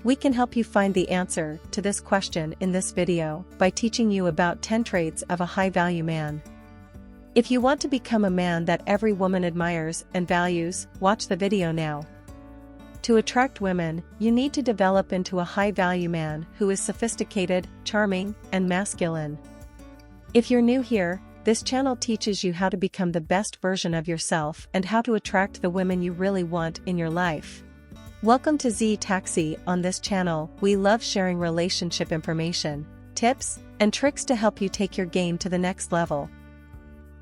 We can help you find the answer to this question in this video by teaching you about 10 traits of a high-value man. If you want to become a man that every woman admires and values, watch the video now. To attract women, you need to develop into a high-value man who is sophisticated, charming, and masculine. If you're new here, this channel teaches you how to become the best version of yourself and how to attract the women you really want in your life. Welcome to Z Taxi. On this channel, we love sharing relationship information, tips, and tricks to help you take your game to the next level.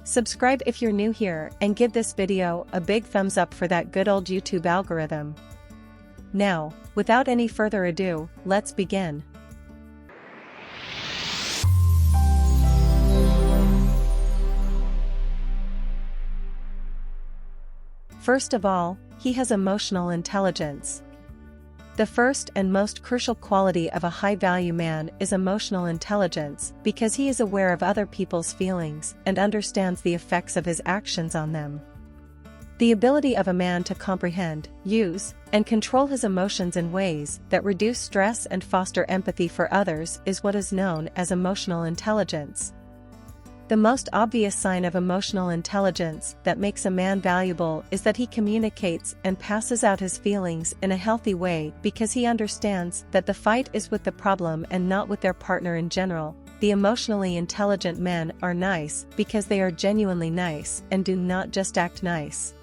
Subscribe if you're new here and give this video a big thumbs up for that good old YouTube algorithm. Now, without any further ado, let's begin. First of all, he has emotional intelligence. The first and most crucial quality of a high-value man is emotional intelligence because he is aware of other people's feelings and understands the effects of his actions on them. The ability of a man to comprehend, use, and control his emotions in ways that reduce stress and foster empathy for others is what is known as emotional intelligence. The most obvious sign of emotional intelligence that makes a man valuable is that he communicates and passes out his feelings in a healthy way because he understands that the fight is with the problem and not with their partner in general. The emotionally intelligent men are nice because they are genuinely nice and do not just act nice.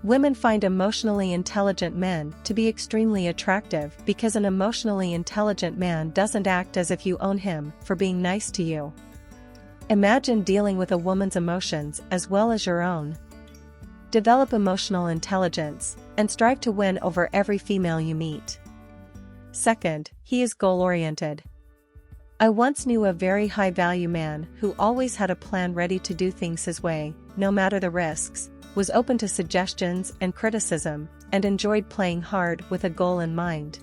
Women find emotionally intelligent men to be extremely attractive because an emotionally intelligent man doesn't act as if you own him for being nice to you. Imagine dealing with a woman's emotions as well as your own. Develop emotional intelligence, and strive to win over every female you meet. Second, he is goal-oriented. I once knew a very high-value man who always had a plan ready to do things his way, no matter the risks, was open to suggestions and criticism, and enjoyed playing hard with a goal in mind.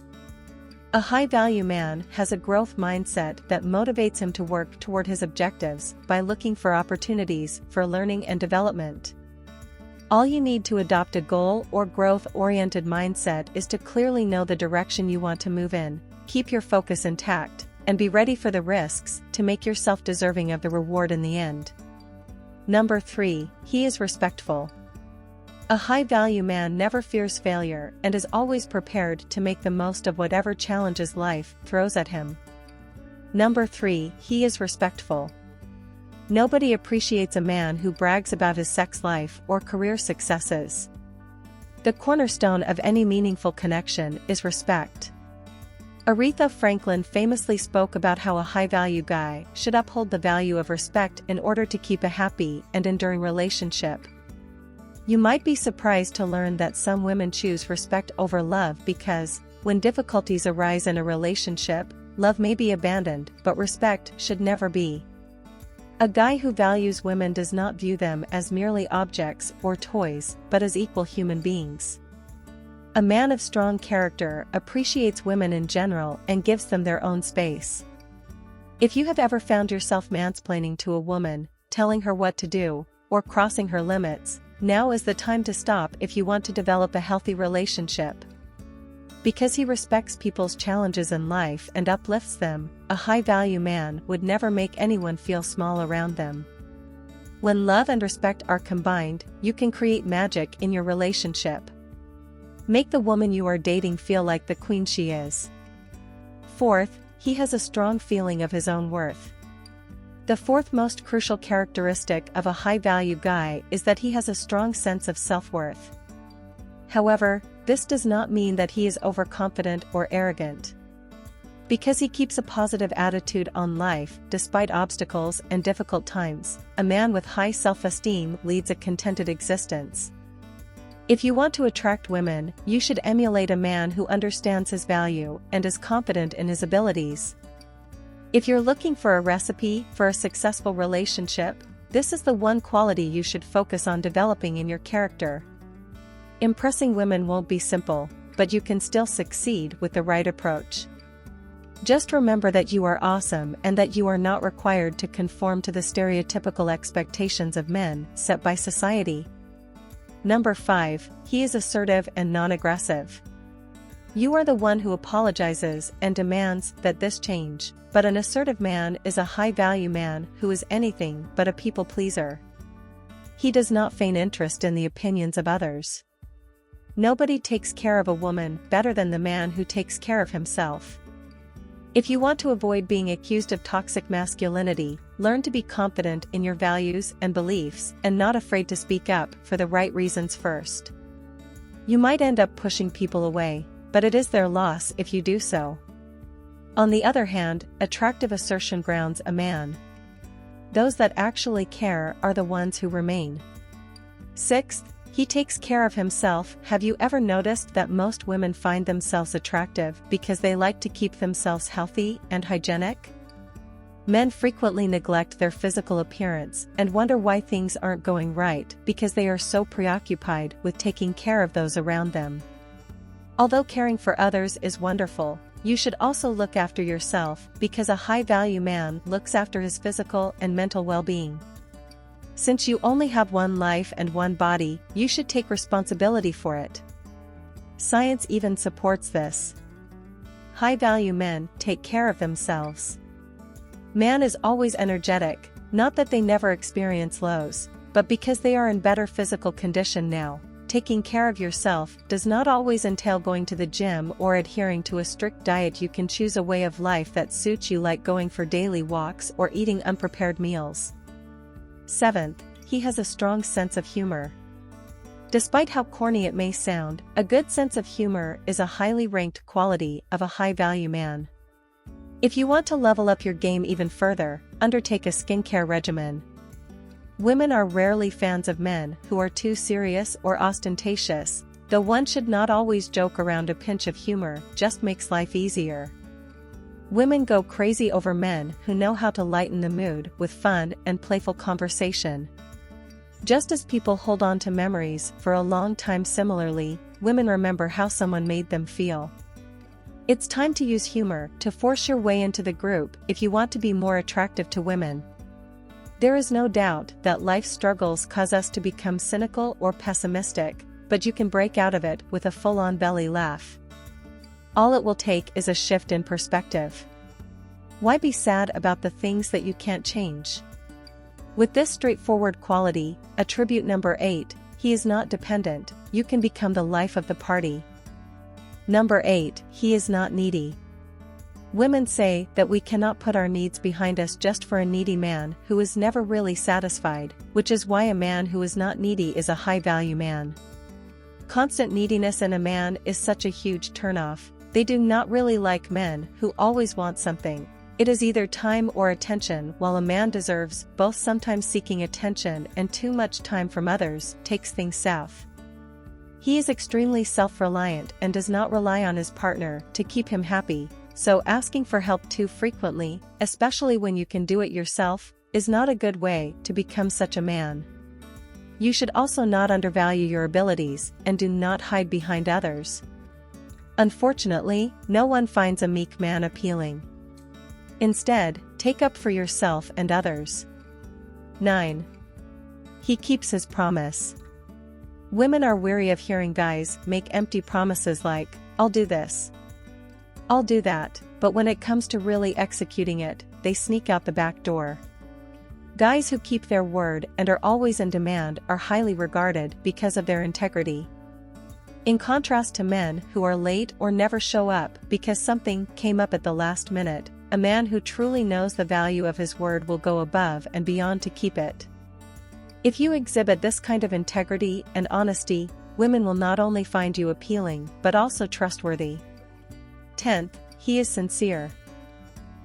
A high-value man has a growth mindset that motivates him to work toward his objectives by looking for opportunities for learning and development. All you need to adopt a goal or growth-oriented mindset is to clearly know the direction you want to move in, keep your focus intact, and be ready for the risks to make yourself deserving of the reward in the end. Number 3, he is respectful. A high-value man never fears failure and is always prepared to make the most of whatever challenges life throws at him. Number 3, he is respectful. Nobody appreciates a man who brags about his sex life or career successes. The cornerstone of any meaningful connection is respect. Aretha Franklin famously spoke about how a high-value guy should uphold the value of respect in order to keep a happy and enduring relationship. You might be surprised to learn that some women choose respect over love because, when difficulties arise in a relationship, love may be abandoned, but respect should never be. A guy who values women does not view them as merely objects or toys, but as equal human beings. A man of strong character appreciates women in general and gives them their own space. If you have ever found yourself mansplaining to a woman, telling her what to do, or crossing her limits, now is the time to stop if you want to develop a healthy relationship. Because he respects people's challenges in life and uplifts them, a high-value man would never make anyone feel small around them. When love and respect are combined, you can create magic in your relationship. Make the woman you are dating feel like the queen she is. Fourth, he has a strong feeling of his own worth. The fourth most crucial characteristic of a high-value guy is that he has a strong sense of self-worth. However, this does not mean that he is overconfident or arrogant. Because he keeps a positive attitude on life despite obstacles and difficult times, a man with high self-esteem leads a contented existence. If you want to attract women, you should emulate a man who understands his value and is confident in his abilities. If you're looking for a recipe for a successful relationship, this is the one quality you should focus on developing in your character. Impressing women won't be simple, but you can still succeed with the right approach. Just remember that you are awesome and that you are not required to conform to the stereotypical expectations of men set by society. Number 5, he is assertive and non-aggressive. You are the one who apologizes and demands that this change, but an assertive man is a high-value man who is anything but a people pleaser. He does not feign interest in the opinions of others. Nobody takes care of a woman better than the man who takes care of himself. If you want to avoid being accused of toxic masculinity, learn to be confident in your values and beliefs and not afraid to speak up for the right reasons first. You might end up pushing people away, but it is their loss if you do so. On the other hand, attractive assertion grounds a man. Those that actually care are the ones who remain. 6th, he takes care of himself. Have you ever noticed that most women find themselves attractive because they like to keep themselves healthy and hygienic? Men frequently neglect their physical appearance and wonder why things aren't going right because they are so preoccupied with taking care of those around them. Although caring for others is wonderful, you should also look after yourself because a high-value man looks after his physical and mental well-being. Since you only have one life and one body, you should take responsibility for it. Science even supports this. High-value men take care of themselves. Man is always energetic, not that they never experience lows, but because they are in better physical condition now. Taking care of yourself does not always entail going to the gym or adhering to a strict diet. You can choose a way of life that suits you, like going for daily walks or eating unprepared meals. 7th, he has a strong sense of humor. Despite how corny it may sound, a good sense of humor is a highly ranked quality of a high-value man. If you want to level up your game even further, undertake a skincare regimen. Women are rarely fans of men who are too serious or ostentatious, though one should not always joke around. A pinch of humor just makes life easier. Women go crazy over men who know how to lighten the mood with fun and playful conversation. Just as people hold on to memories for a long time, similarly, women remember how someone made them feel. It's time to use humor to force your way into the group if you want to be more attractive to women. There is no doubt that life's struggles cause us to become cynical or pessimistic, but you can break out of it with a full-on belly laugh. All it will take is a shift in perspective. Why be sad about the things that you can't change? With this straightforward quality, attribute number 8, he is not dependent. You can become the life of the party. Number 8, he is not needy. Women say that we cannot put our needs behind us just for a needy man who is never really satisfied, which is why a man who is not needy is a high-value man. Constant neediness in a man is such a huge turnoff. They do not really like men who always want something. It is either time or attention, while a man deserves both. Sometimes seeking attention and too much time from others takes things south. He is extremely self-reliant and does not rely on his partner to keep him happy. So asking for help too frequently, especially when you can do it yourself, is not a good way to become such a man. You should also not undervalue your abilities and do not hide behind others. Unfortunately, no one finds a meek man appealing. Instead, take up for yourself and others. 9. He keeps his promise. Women are weary of hearing guys make empty promises like, "I'll do this. I'll do that," but when it comes to really executing it, they sneak out the back door. Guys who keep their word and are always in demand are highly regarded because of their integrity. In contrast to men who are late or never show up because something came up at the last minute, a man who truly knows the value of his word will go above and beyond to keep it. If you exhibit this kind of integrity and honesty, women will not only find you appealing but also trustworthy. 10th, he is sincere.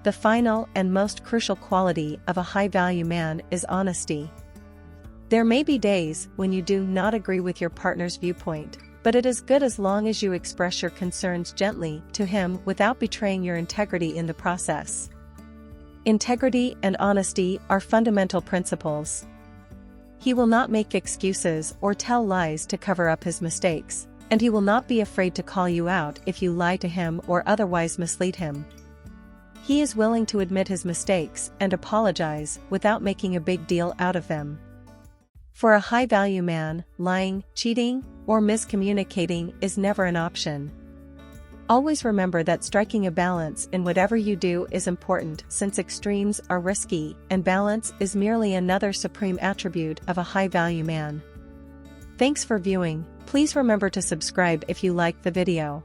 The final and most crucial quality of a high-value man is honesty. There may be days when you do not agree with your partner's viewpoint, but it is good as long as you express your concerns gently to him without betraying your integrity in the process. Integrity and honesty are fundamental principles. He will not make excuses or tell lies to cover up his mistakes, and he will not be afraid to call you out if you lie to him or otherwise mislead him. He is willing to admit his mistakes and apologize without making a big deal out of them. For a high-value man, lying, cheating, or miscommunicating is never an option. Always remember that striking a balance in whatever you do is important, since extremes are risky, and balance is merely another supreme attribute of a high-value man. Thanks for viewing. Please remember to subscribe if you liked the video.